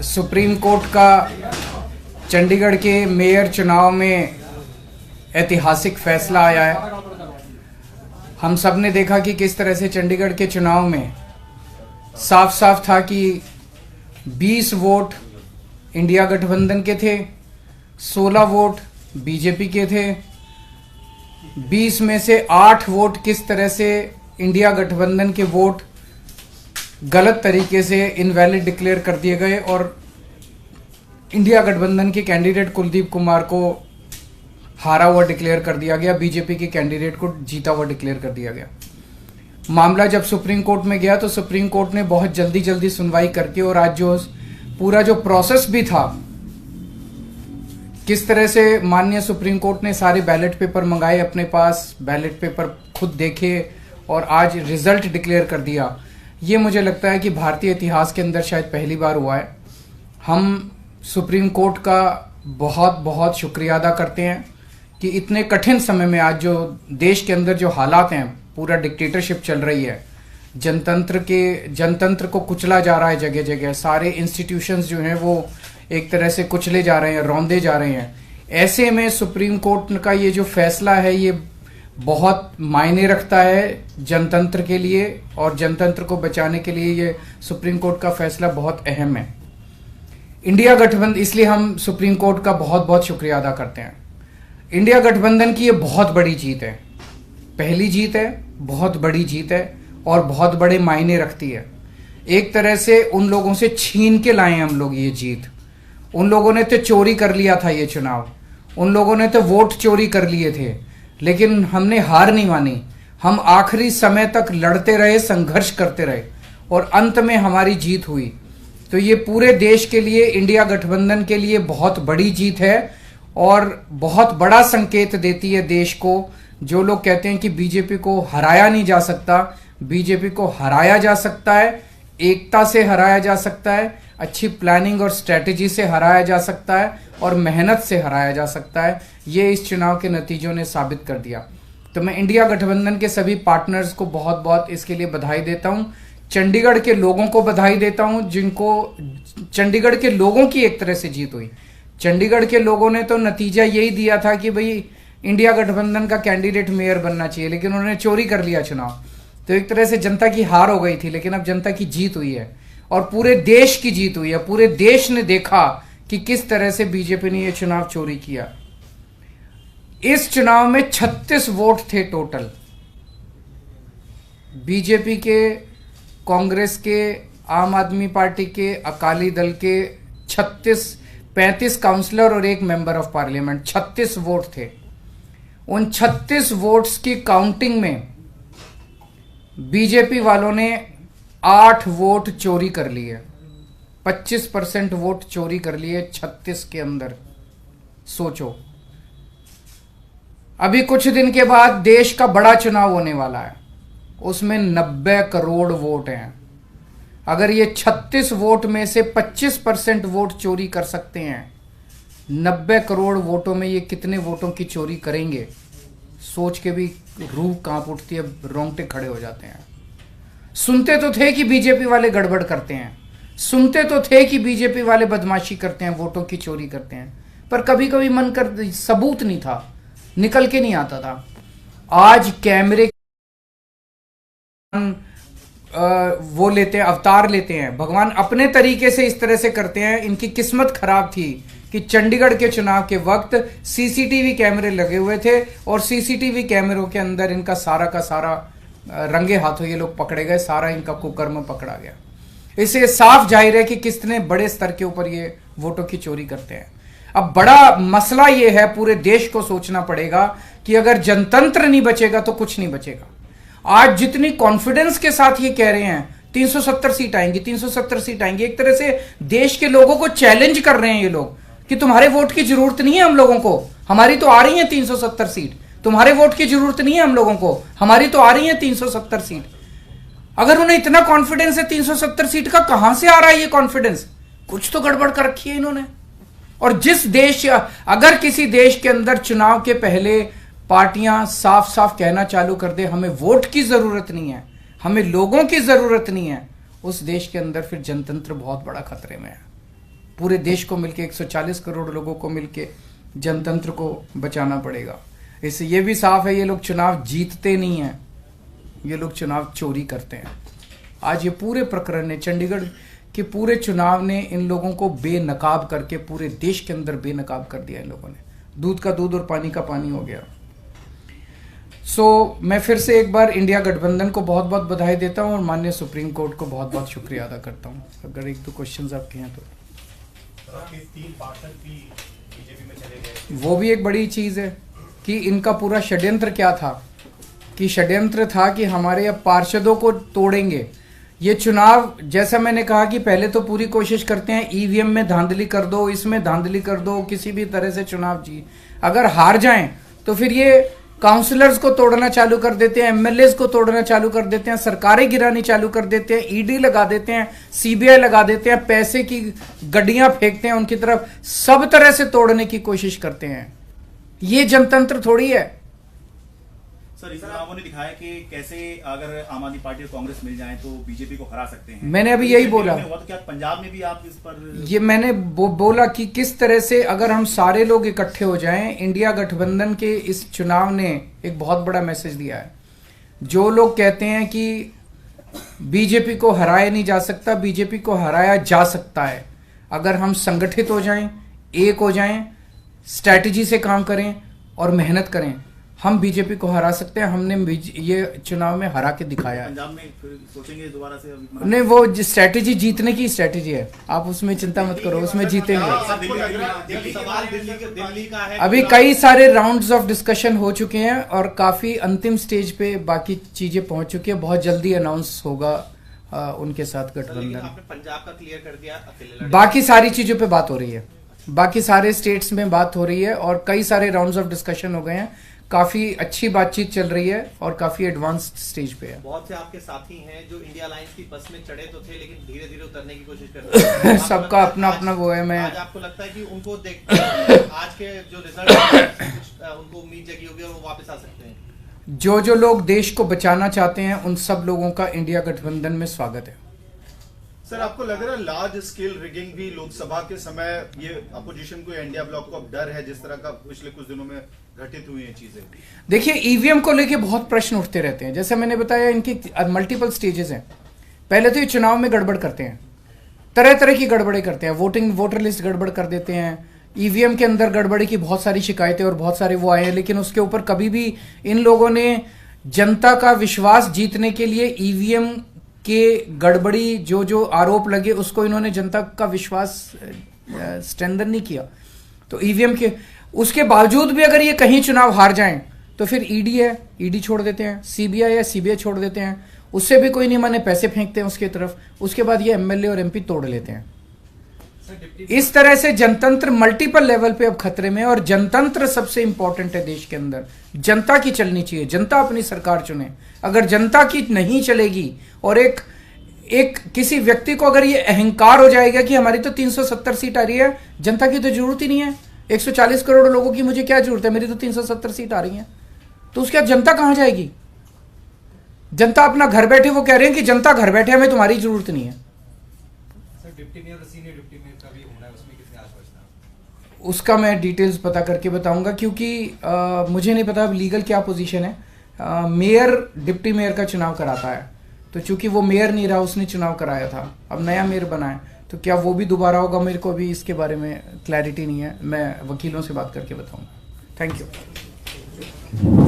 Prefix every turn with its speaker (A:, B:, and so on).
A: Supreme court का चंडीगढ़ के mayor चुनाव में ऐतिहासिक फैसला आया है। हम सब ने देखा कि किस तरह से चंडीगढ़ के चुनाव में साफ साफ था कि 20 वोट इंडिया गठबंधन के थे, 16 वोट बीजेपी के थे। 20 में से 8 वोट किस तरह से इंडिया गठबंधन के वोट गलत तरीके से इनवैलिड डिक्लेयर कर दिए गए और इंडिया गठबंधन के कैंडिडेट कुलदीप कुमार को हारा हुआ डिक्लेयर कर दिया गया, बीजेपी के कैंडिडेट को जीता हुआ डिक्लेयर कर दिया गया। मामला जब सुप्रीम कोर्ट में गया तो सुप्रीम कोर्ट ने बहुत जल्दी सुनवाई करके और आज जो पूरा जो प्रोसेस भी था, किस तरह से माननीय सुप्रीम कोर्ट ने सारे बैलेट पेपर मंगाए अपने पास, बैलेट पेपर खुद देखे और आज रिजल्ट डिक्लेयर कर दिया। ये मुझे लगता है कि भारतीय इतिहास के अंदर शायद पहली बार हुआ है। हम सुप्रीम कोर्ट का बहुत बहुत शुक्रिया अदा करते हैं कि इतने कठिन समय में आज जो देश के अंदर जो हालात हैं, पूरा डिक्टेटरशिप चल रही है, जनतंत्र को कुचला जा रहा है जगह जगह, सारे इंस्टीट्यूशंस जो हैं वो एक तरह से कुचले जा रहे हैं, रौंदे जा रहे हैं। ऐसे में सुप्रीम कोर्ट का ये जो फैसला है ये बहुत मायने रखता है जनतंत्र के लिए और जनतंत्र को बचाने के लिए ये सुप्रीम कोर्ट का फैसला बहुत अहम है। इंडिया गठबंधन, इसलिए हम सुप्रीम कोर्ट का बहुत बहुत शुक्रिया अदा करते हैं। इंडिया गठबंधन की ये बहुत बड़ी जीत है, पहली जीत है, बहुत बड़ी जीत है और बहुत बड़े मायने रखती है। एक तरह से उन लोगों से छीन के लाए हम लोग ये जीत। उन लोगों ने तो चोरी कर लिया था ये चुनाव, उन लोगों ने तो वोट चोरी कर लिए थे, लेकिन हमने हार नहीं मानी। हम आखिरी समय तक लड़ते रहे, संघर्ष करते रहे और अंत में हमारी जीत हुई। तो ये पूरे देश के लिए, इंडिया गठबंधन के लिए बहुत बड़ी जीत है और बहुत बड़ा संकेत देती है देश को। जो लोग कहते हैं कि बीजेपी को हराया नहीं जा सकता, बीजेपी को हराया जा सकता है, एकता से हराया जा सकता है, अच्छी प्लानिंग और स्ट्रेटेजी से हराया जा सकता है और मेहनत से हराया जा सकता है। ये इस चुनाव के नतीजों ने साबित कर दिया। तो मैं इंडिया गठबंधन के सभी पार्टनर्स को बहुत बहुत इसके लिए बधाई देता हूं। चंडीगढ़ के लोगों को बधाई देता हूं, जिनको चंडीगढ़ के लोगों की एक तरह से जीत हुई। चंडीगढ़ के लोगों ने तो नतीजा यही दिया था कि भाई इंडिया गठबंधन का कैंडिडेट मेयर बनना चाहिए, लेकिन उन्होंने चोरी कर लिया चुनाव। तो एक तरह से जनता की हार हो गई थी, लेकिन अब जनता की जीत हुई है और पूरे देश की जीत हुई है। पूरे देश ने देखा कि किस तरह से बीजेपी ने यह चुनाव चोरी किया। इस चुनाव में 36 वोट थे टोटल, बीजेपी के, कांग्रेस के, आम आदमी पार्टी के, अकाली दल के 35 काउंसलर और 1 मेंबर ऑफ पार्लियामेंट, 36 वोट थे। उन 36 वोट्स की काउंटिंग में बीजेपी वालों ने 8 वोट चोरी कर लिए, 25% वोट चोरी कर लिए 36 के अंदर। सोचो, अभी कुछ दिन के बाद देश का बड़ा चुनाव होने वाला है, उसमें 90 करोड़ वोट हैं। अगर ये 36 वोट में से 25% वोट चोरी कर सकते हैं, 90 करोड़ वोटों में ये कितने वोटों की चोरी करेंगे, सोच के भी रूह कांप उठती है, रोंगटे खड़े हो जाते हैं। सुनते तो थे कि बीजेपी वाले गड़बड़ करते हैं, सुनते तो थे कि बीजेपी वाले बदमाशी करते हैं, वोटों की चोरी करते हैं, पर कभी कभी मन कर सबूत नहीं था, निकल के नहीं आता था। आज कैमरे वो लेते हैं, अवतार लेते हैं, भगवान अपने तरीके से इस तरह से करते हैं। इनकी किस्मत खराब थी कि चंडीगढ़ के चुनाव के वक्त सीसीटीवी कैमरे लगे हुए थे और सीसीटीवी कैमरों के अंदर इनका सारा का सारा रंगे हाथों ये लोग पकड़े गए, सारा इनका कुकर्म पकड़ा गया। इससे साफ जाहिर है कि कितने बड़े स्तर के ऊपर ये वोटों की चोरी करते हैं। अब बड़ा मसला ये है, पूरे देश को सोचना पड़ेगा कि अगर जनतंत्र नहीं बचेगा तो कुछ नहीं बचेगा। आज जितनी कॉन्फिडेंस के साथ ये कह रहे हैं 370 सीट आएंगी, 370 सीट आएंगी, एक तरह से देश के लोगों को चैलेंज कर रहे हैं ये लोग कि तुम्हारे वोट की जरूरत नहीं है हम लोगों को, हमारी तो आ रही है 370 सीट। तुम्हारे वोट की जरूरत नहीं है हम लोगों को, हमारी तो आ रही है 370 सीट। अगर उन्हें इतना कॉन्फिडेंस है 370 सीट का, कहां से आ रहा है ये कॉन्फिडेंस? कुछ तो गड़बड़ कर रखी है इन्होंने। और जिस देश, अगर किसी देश के अंदर चुनाव के पहले पार्टियां साफ साफ कहना चालू कर दे हमें वोट की जरूरत नहीं है, हमें लोगों की जरूरत नहीं है, उस देश के अंदर फिर जनतंत्र बहुत बड़ा खतरे में है। पूरे देश को मिलके 140 करोड़ लोगों को मिलके जनतंत्र को बचाना पड़ेगा। इससे ये भी साफ है ये लोग चुनाव जीतते नहीं हैं, ये लोग चुनाव चोरी करते हैं। आज ये पूरे प्रकरण ने, चंडीगढ़ के पूरे चुनाव ने इन लोगों को बेनकाब करके पूरे देश के अंदर बेनकाब कर दिया इन लोगों ने। दूध का दूध और पानी का पानी हो गया। मैं फिर से एक बार इंडिया गठबंधन को बहुत बहुत बधाई देता हूं और माननीय सुप्रीम कोर्ट को बहुत बहुत शुक्रिया अदा करता हूं। अगर एक दो क्वेश्चंस आपके हैं तो।
B: 3 पार्षद भी बीजेपी में चले गए,
A: वो भी एक बड़ी चीज है कि इनका पूरा षड्यंत्र क्या था, कि षड्यंत्र था कि हमारे अब पार्षदों को तोड़ेंगे। ये चुनाव, जैसा मैंने कहा कि पहले तो पूरी कोशिश करते हैं ईवीएम में धांधली कर दो, इसमें धांधली कर दो, किसी भी तरह से चुनाव अगर हार जाएं तो फिर ये काउंसलर्स को तोड़ना चालू कर देते हैं, एमएलए को तोड़ना चालू कर देते हैं, सरकारें गिरानी चालू कर देते हैं, ईडी लगा देते हैं, सीबीआई लगा देते हैं, पैसे की गड्डियां फेंकते हैं उनकी तरफ, सब तरह से तोड़ने की कोशिश करते हैं। ये जनतंत्र थोड़ी है।
B: सर इस चुनावों ने दिखाया कि कैसे अगर आम आदमी पार्टी और कांग्रेस मिल जाए तो बीजेपी को हरा सकते हैं।
A: मैंने अभी यही बोला।
B: हुआ तो क्या पंजाब में भी आप इस पर?
A: ये मैंने बोला कि किस तरह से अगर हम सारे लोग इकट्ठे हो जाएं, इंडिया गठबंधन के इस चुनाव ने एक बहुत बड़ा मैसेज दिया है। जो लोग कहते हैं कि बीजेपी को हराया नहीं जा सकता, बीजेपी को हराया जा सकता है अगर हम संगठित हो जाएं, एक हो जाएं, स्ट्रैटेजी से काम करें और मेहनत करें, हम बीजेपी को हरा सकते हैं। हमने ये चुनाव में हरा के दिखाया है।
B: पंजाब में फिर सोचेंगे दोबारा से?
A: नहीं, वो स्ट्रैटेजी जीतने की स्ट्रैटेजी है, आप उसमें चिंता मत करो, उसमें जीतेंगे। अभी कई सारे राउंड्स ऑफ डिस्कशन हो चुके हैं और काफी अंतिम स्टेज पे बाकी चीजें पहुंच चुकी है। बहुत जल्दी अनाउंस होगा उनके साथ गठबंधन।
C: आपने पंजाब का क्लियर कर दिया, अकेले
A: बाकी सारी चीजों पे बात हो रही है, बाकी सारे स्टेट्स में बात हो रही है और कई सारे राउंड्स ऑफ डिस्कशन हो गए हैं। काफी अच्छी बातचीत चल रही है और काफी एडवांस्ड स्टेज पे है।
C: बहुत से आपके साथी हैं जो इंडिया अलायंस की बस में चढ़े तो थे लेकिन धीरे धीरे उतरने की कोशिश कर रहे हैं।
A: सबका अपना अपना वो है। मैं
C: आज आपको लगता है कि उनको देख आज के जो रिजल्ट उनको उम्मीद जगी होगी और वो वापस आ सकते हैं?
A: जो लोग देश को बचाना चाहते हैं उन सब लोगों का इंडिया गठबंधन में स्वागत है।
D: सर आपको लग रहा है लार्ज स्केल रिगिंग भी लोकसभा के समय ये अपोजिशन को, इंडिया ब्लॉक को अब डर है, जिस तरह का पिछले कुछ दिनों में घटित हुई हैं चीजें?
A: देखिए, ईवीएम को लेके बहुत प्रश्न उठते रहते हैं। जैसे मैंने बताया, इनकी मल्टीपल स्टेजेस हैं। पहले तो ये चुनाव में गड़बड़ करते हैं, तरह तरह की गड़बड़े करते हैं, वोटर लिस्ट गड़बड़ कर देते हैं, ईवीएम के अंदर गड़बड़ी की बहुत सारी शिकायतें और बहुत सारे वो आए हैं, लेकिन उसके ऊपर कभी भी इन लोगों ने जनता का विश्वास जीतने के लिए ईवीएम के गड़बड़ी जो आरोप लगे उसको इन्होंने जनता का विश्वास स्ट्रेंथन नहीं किया। तो ईवीएम के उसके बावजूद भी अगर ये कहीं चुनाव हार जाएं तो फिर ईडी है, ईडी छोड़ देते हैं, सीबीआई है, सीबीआई छोड़ देते हैं, उससे भी कोई नहीं माने, पैसे फेंकते हैं उसकी तरफ। उसके बाद ये एमएलए और एमपी तोड़ लेते हैं। इस तरह से जनतंत्र मल्टीपल लेवल पे अब खतरे में है और जनतंत्र सबसे इंपॉर्टेंट है देश के अंदर। जनता की चलनी चाहिए, जनता अपनी सरकार चुने। अगर जनता की नहीं चलेगी और एक किसी व्यक्ति को अगर ये अहंकार हो जाएगा कि हमारी तो 370 सीट आ रही है, जनता की तो जरूरत ही नहीं है, 140 करोड़ लोगों की मुझे क्या जरूरत है, मेरी तो 370 सीट आ रही है, तो उसके बाद जनता कहां जाएगी? जनता अपना घर बैठे, वो कह रहे हैं कि जनता घर बैठे, हमें तुम्हारी जरूरत नहीं है।
E: डिप्टी मेयर और सीनियर डिप्टी मेयर का भी होना है, उसमें कितने आश्वासन?
A: उसका मैं डिटेल्स पता करके बताऊंगा, क्योंकि मुझे नहीं पता अब लीगल क्या पोजीशन है। मेयर डिप्टी मेयर का चुनाव कराता है, तो चूंकि वो मेयर नहीं रहा, उसने चुनाव कराया था, अब नया मेयर बना है, तो क्या वो भी दोबारा होगा, मेरे को अभी इसके बारे में क्लैरिटी नहीं है। मैं वकीलों से बात करके बताऊंगा। Thank you.